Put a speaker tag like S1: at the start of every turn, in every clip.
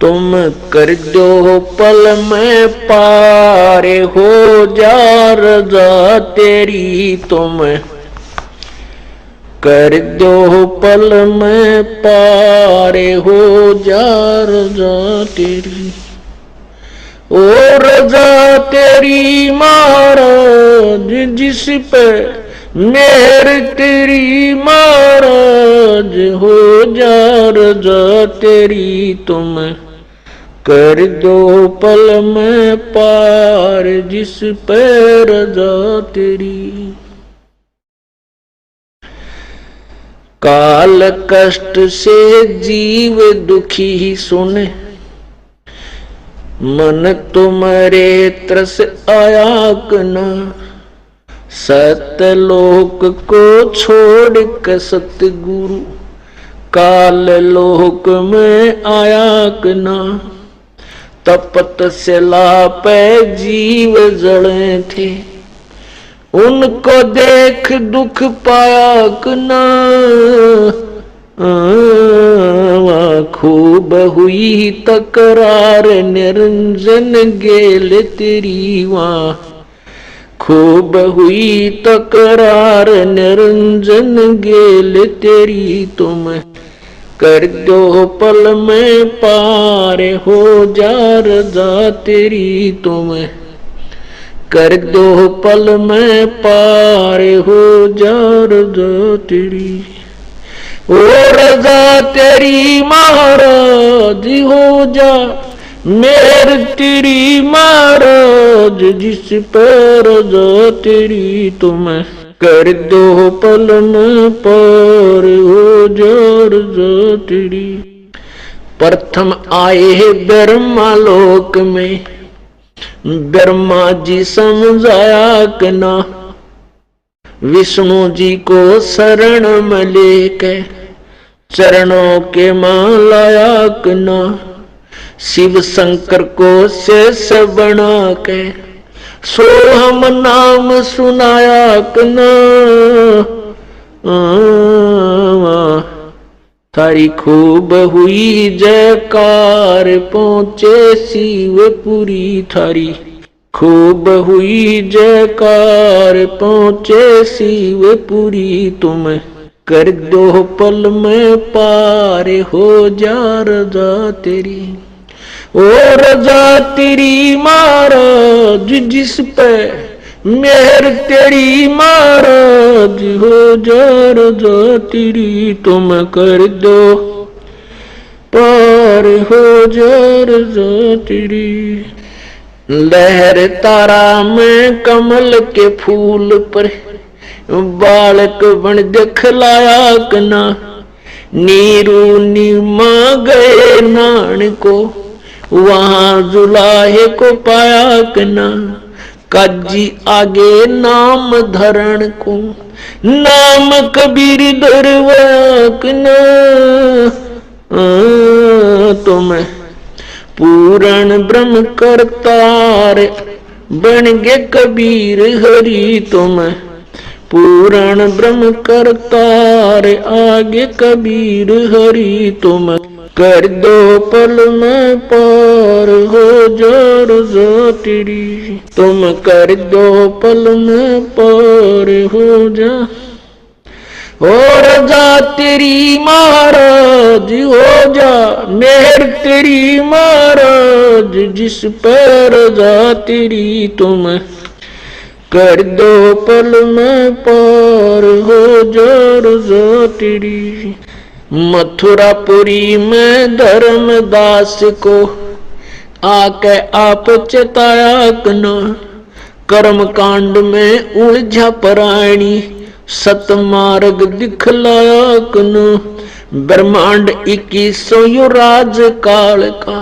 S1: तुम कर दो पल में पार, हो जा रजा तेरी। तुम कर दो पल में पार, हो जा रजा तेरी। ओ रजा तेरी महाराज जिस पे मेहर तेरी महाराज, हो जा रजा तेरी। तुम कर दो पल में पार, जिस पे रजा तेरी। काल कष्ट से जीव दुखी सुने, मन तुम्हारे तरस आया कना। सतलोक को छोड़ के सतगुरु, काल लोक में आया कना। तपत शिला पे जीव जड़े थे, उनको देख दुख पाया कना। खूब हुई तकरार निरंजन गेल तेरी। वहाँ खूब हुई तकरार निरंजन गेल तेरी। तुम कर दो पल में पार, हो जा रजा तेरी। तुम कर दो पल में पार, हो जा रजा तेरी। ओ रजा तेरी महाराज, हो जा मेहर तेरी महाराज जिस पर रजा तेरी। तुम कर दो पल में पार, हो जा रजा तेरी। प्रथम आए ब्रह्मा लोक में, ब्रह्मा जी समझाया कना। विष्णु जी को शरण में लेके चरणों के मां लाया कना। शिव शंकर को शेष बना के सोहम नाम सुनाया कना। थारी खूब हुई जयकार, पहुंचे शिवपुरी। थारी खूब हुई जयकार, पहुंचे शिवपुरी। तुम कर दो पल में पार, हो जा रजा तेरी। ओ रजा तेरी महाराज जिस पे मेहर तेरी महाराज, हो जा रजा तेरी। तुम कर दो पार, हो जा रजा तेरी। लहर तारा में कमल के फूल पर बालक बन दिखलाया कना। नीरू नीमा गए नान को, वहां जुलाहे को पाया कना। काजी आगे नाम धरण को, नाम कबीर धरवाया कना। तुम पूर्ण ब्रह्म करतार बन गे कबीर हरि। तुम पूर्ण ब्रह्म करतार आगे कबीर हरि। तुम कर दो पल में पार, हो जा रजा तेरी। तुम कर दो पल में पार, हो जा हो रजा तेरी महाराज, हो जा मेहर तेरी महाराज जिस पर रजा तेरी। तुम कर दो पल में पार, हो जा रजा तेरी। मथुरापुरी में धर्मदास को आके आप चेताया कना। कर्म कांड में उलझा प्राणी, सतमार्ग दिखलाया कना। ब्रह्मांड 2100 युवराज काल का,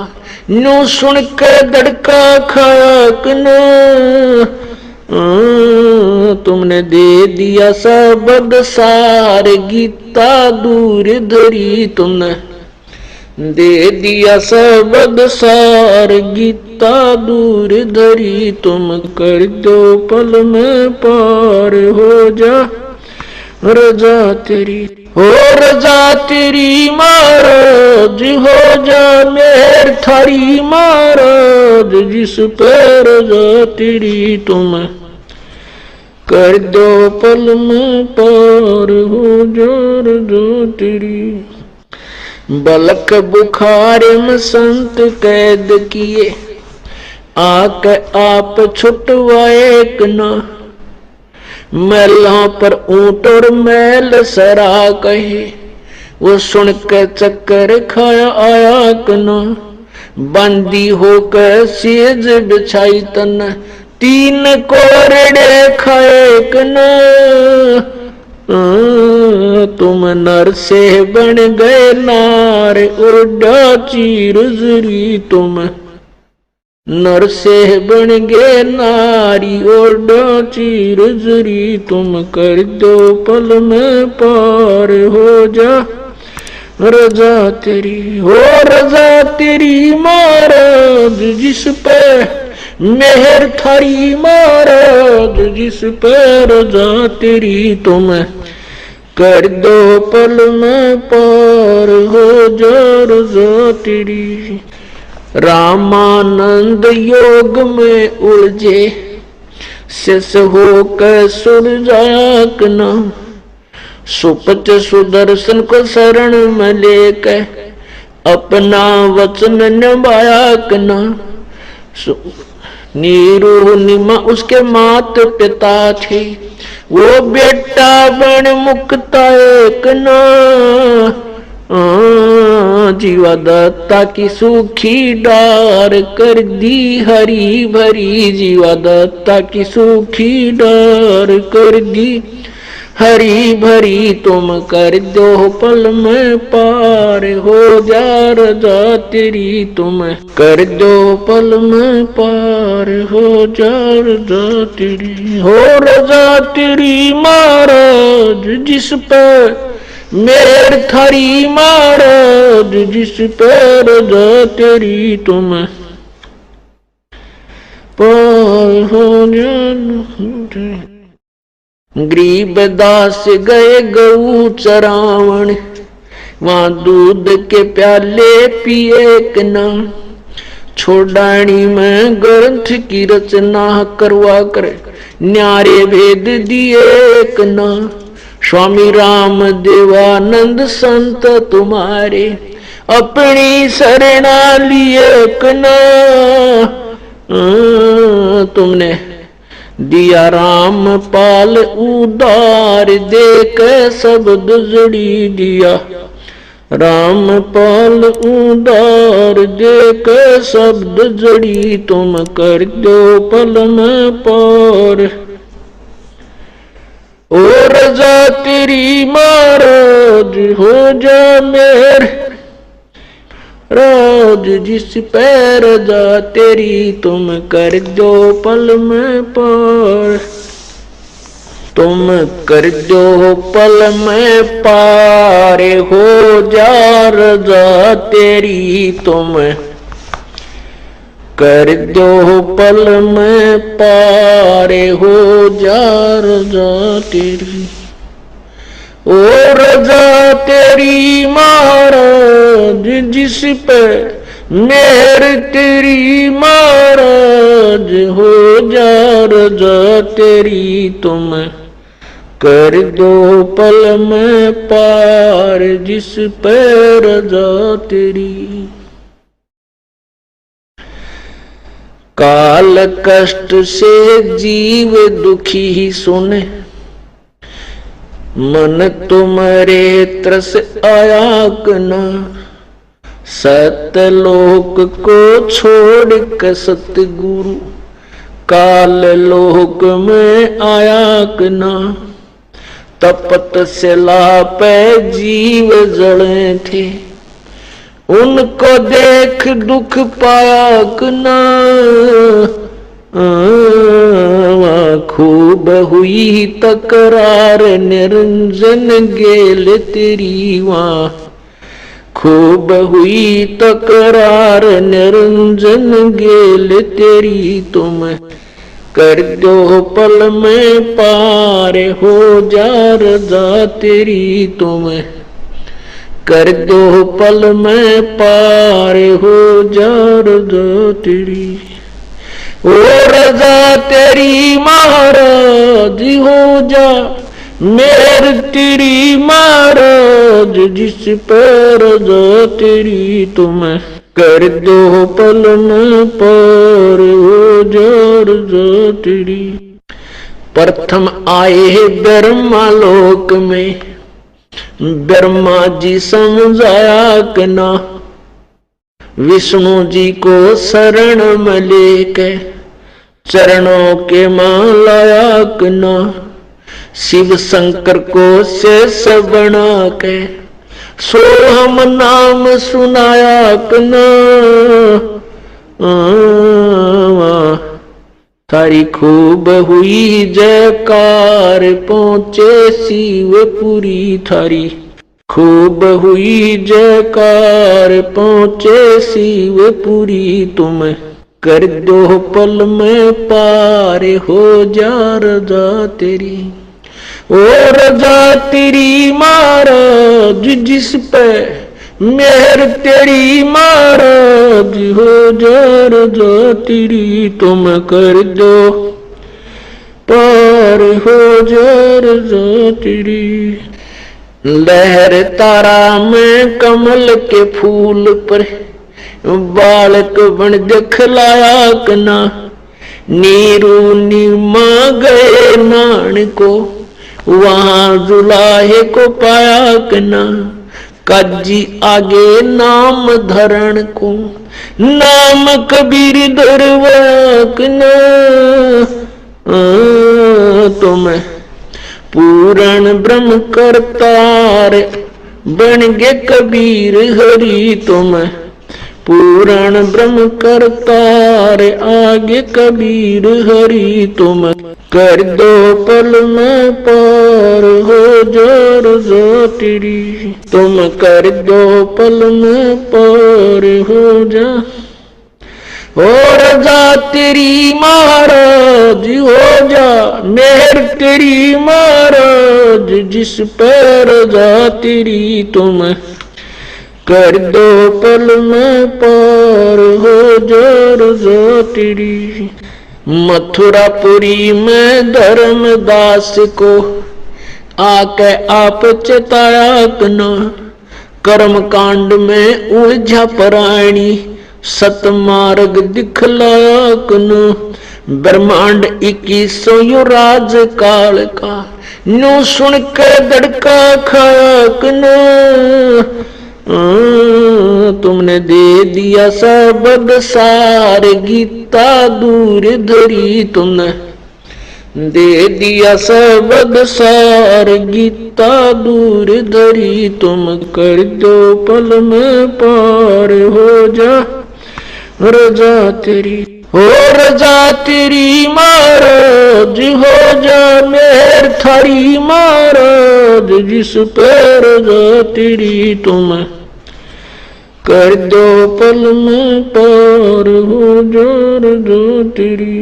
S1: न्यू सुन के धड़का खाया कना। तुमने दे दिया सबद सार, गीता दूर धरी। तुमने दे दिया सबद सार, गीता दूर धरी। तुम कर दो पल में पार, हो जा रजा तेरी। हो रजा तेरी महाराज, हो जा मेहर था थारी महाराज जिस पर रजा तेरी तुम कर दो पल में पार हो जा रजा तेरी। बलक बुखार में संत कैद किए आके आप छुटवाए कना। मैलों पर ऊंट और मैल सरा कहे वो सुन के चक्कर खाया आया कना। बंदी होकर सेज बिछाई तन तीन कोरड़े खाए कना। तुम नर से बन गए नार उड़ा चीर जरी तुम नर से बन गए नारी और डाची रजरी तुम कर दो पल में पार हो जा रजा तेरी हो रजा तेरी महाराज जिस पे मेहर थारी महाराज जिस पे रजा तेरी तुम कर दो पल में पार हो जा रजा तेरी। रामानंद योग में उलझे शिष होकर सुरजाया कना। सुपच सुदर्शन को शरण में लेकर अपना वचन निभाया कना। नीरू निमा उसके मात पिता थे वो बेटा बन मुक्ता कना। जीवा दत्ता की सूखी डार कर दी हरी भरी। जीवा दत्ता की सूखी डार कर दी हरी भरी तुम कर दो पल में पार हो जा रजा तेरी तुम कर दो पल में पार हो जा रजा तेरी हो रजा तेरी महाराज जिस पर मेर थारी महाराज जिस पर रजा तेरी तुम पार हो जा। गरीब दास गए गऊ चरावण वहां दूध के प्याले पिए कना। छोड़ानी में ग्रंथ की रचना करवा कर न्यारे भेद दिए कना। स्वामी राम देवानंद संत तुम्हारे अपनी शरणा लिए कना। तुमने दिया राम पाल उदार दे के शब्द जड़ी दिया। राम पाल उदार दे के शब्द जड़ी तुम कर दो पल में पार ओ रजा तेरी महाराज हो जा मेर राज जिस पे रजा तेरी तुम कर दो पल में पार तुम कर दो पल में पार हो जा रजा तेरी तुम कर दो पल में पार हो जा रजा तेरी ओ रजा तेरी महाराज जिस पे मेहर तेरी महाराज हो जा रजा तेरी तुम कर दो पल में पार जिस पे रजा तेरी। काल कष्ट से जीव दुखी ही सुने मन तुम्हारे त्रस आया कना। सतलोक को छोड़ कर सतगुरु काल लोक में आया कना। तपत शिला पे जीव जड़े थे उनको देख दुख पाया कना। खूब हुई तकरार निरंजन गेल तेरी वहाँ खूब हुई तकरार निरंजन गेल तेरी तुम कर दो पल में पार हो जा रजा तेरी तुम कर दो पल में पार हो जा रजा तेरी। ओ रजा तेरी महाराज हो जा मेहर तेरी महाराज जिस पर रजा तेरी तुम कर दो पल में पार हो जा रजा तेरी। प्रथम आए ब्रह्मा लोक में ब्रह्मा जी समझाया कि ना विष्णु जी को शरण में लेके चरणों के मालाया कि ना शिव शंकर को शेष बना के सोहम नाम सुनाया कि ना थारी खूब हुई जयकार पहुंचे शिवपुरी थारी खूब हुई जयकार पहुंचे शिवपुरी तुम कर दो पल में पार हो जा रजा तेरी। ओ रजा तेरी महाराज जिस पे मेहर तेरी महाराज हो जा रजा तेरी तुम कर दो पार हो जा रजा तेरी। लहर तारा में कमल के फूल पर बालक बन दिखलाया कना नीरू नीमा गए नान को वहां जुलाहे को पाया कना काजी आगे नाम धरण को नाम कबीर दरवाकना तुम पूर्ण ब्रह्म करतार बन गे कबीर हरि तुम पूर्ण ब्रह्म करतार आगे कबीर हरि तुम कर दो पल में पार हो जा रजा तेरी तुम कर दो पल में पार हो जा। हो रजा तेरी महाराज हो जा मेहर तेरी महाराज जिस पर रजा तेरी तुम कर दो पल में पार हो जा रजा तेरी। मथुरापुरी में धर्मदास को आके आप चेताया कना कर्म कांड में उलझा प्राणी सतमार्ग दिखलाया कना ब्रह्मांड 2100 युराज काल का न्यू सुन के धड़का खाया कना तुमने दे दिया सबद सार गीता दूर धरी तुमने दे दिया सबद सार गीता दूर धरी तुम कर दो पल में पार हो जा रजा तेरी। हो रजा तेरी महाराज हो जा मेहर थारी महाराज जिस पर रजा तेरी तुम कर दो पल में पार हो जा रजा तेरी।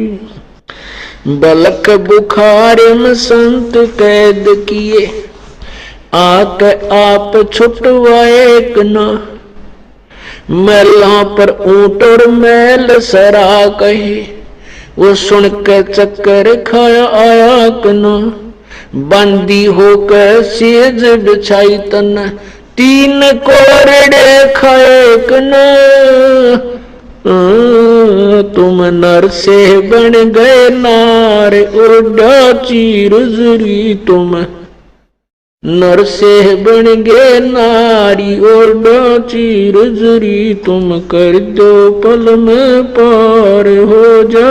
S1: बलक बुखार में संत कैद किए आके आप छुटवाए कना मैलों पर ऊंट और मैल सरा कहे वो सुन के चक्कर खाया आया कना बंदी होकर सेज बिछाई तन 3 कोरड़े खाए कना तुम नर से बन गए नार ओडा चीर जुरी तुम नर से बन गए नारी ओडा चीर जुरी तुम कर दो पल में पार हो जा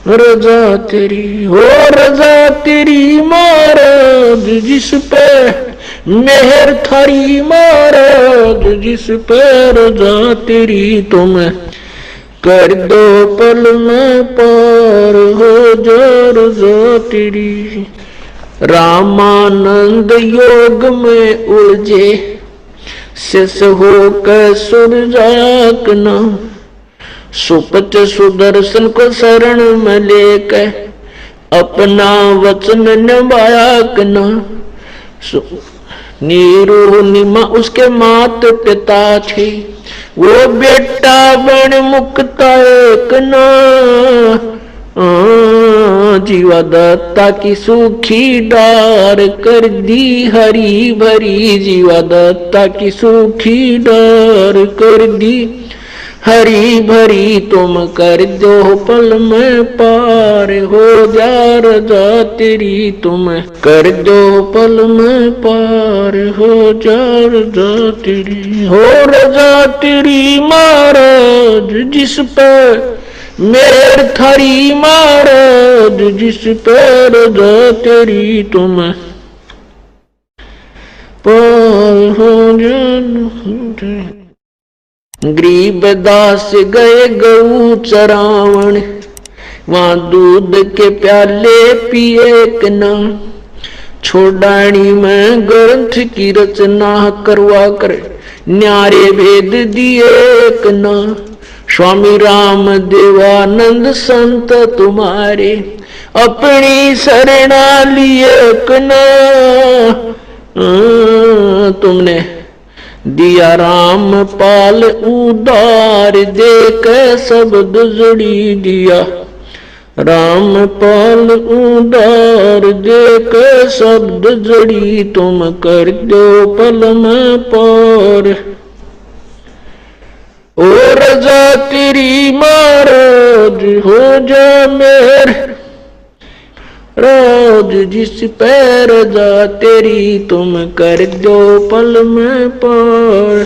S1: रजा तेरी। हो रजा तेरी महाराज जिस पे मेहर थारी महाराज जिस पे रजा तेरी तुम कर दो पल में पार हो जा रजा तेरी। रामानंद योग में उलझे शिष होकर सुरजाकना सुपच सुदर्शन को शरण में लेकर अपना वचन निभाया कना नीरू निमा उसके मात पिता थे, वो बेटा बन मुक्ता एक ना। जीवा दत्ता की सूखी डार कर दी हरी भरी, जीवा दत्ता की सूखी डार कर दी हरी भरी। तुम कर दो पल में पार, हो जा रजा तेरी तुम कर दो पल में पार, हो जा रजा तेरी। हो रजा तेरी महाराज जिस पर मेर थारी, महाराज जिस पर रजा तेरी तुम पार हो जा। गरीब दास गए गऊ चरावण, वहां दूध के प्याले पिए कना। छोड़ानी में ग्रंथ की रचना करवा कर न्यारे भेद दिए कना। स्वामी राम देवानंद संत तुम्हारे अपनी शरणा लिए कना। तुमने दिया राम पाल उदार, दे के शब्द जड़ी दिया। राम पाल उदार, दे के शब्द जड़ी तुम कर दो पल में पार। ओ रजा तेरी महाराज हो जा मेर राज जिस पैर जा तेरी तुम कर दो पल में पार।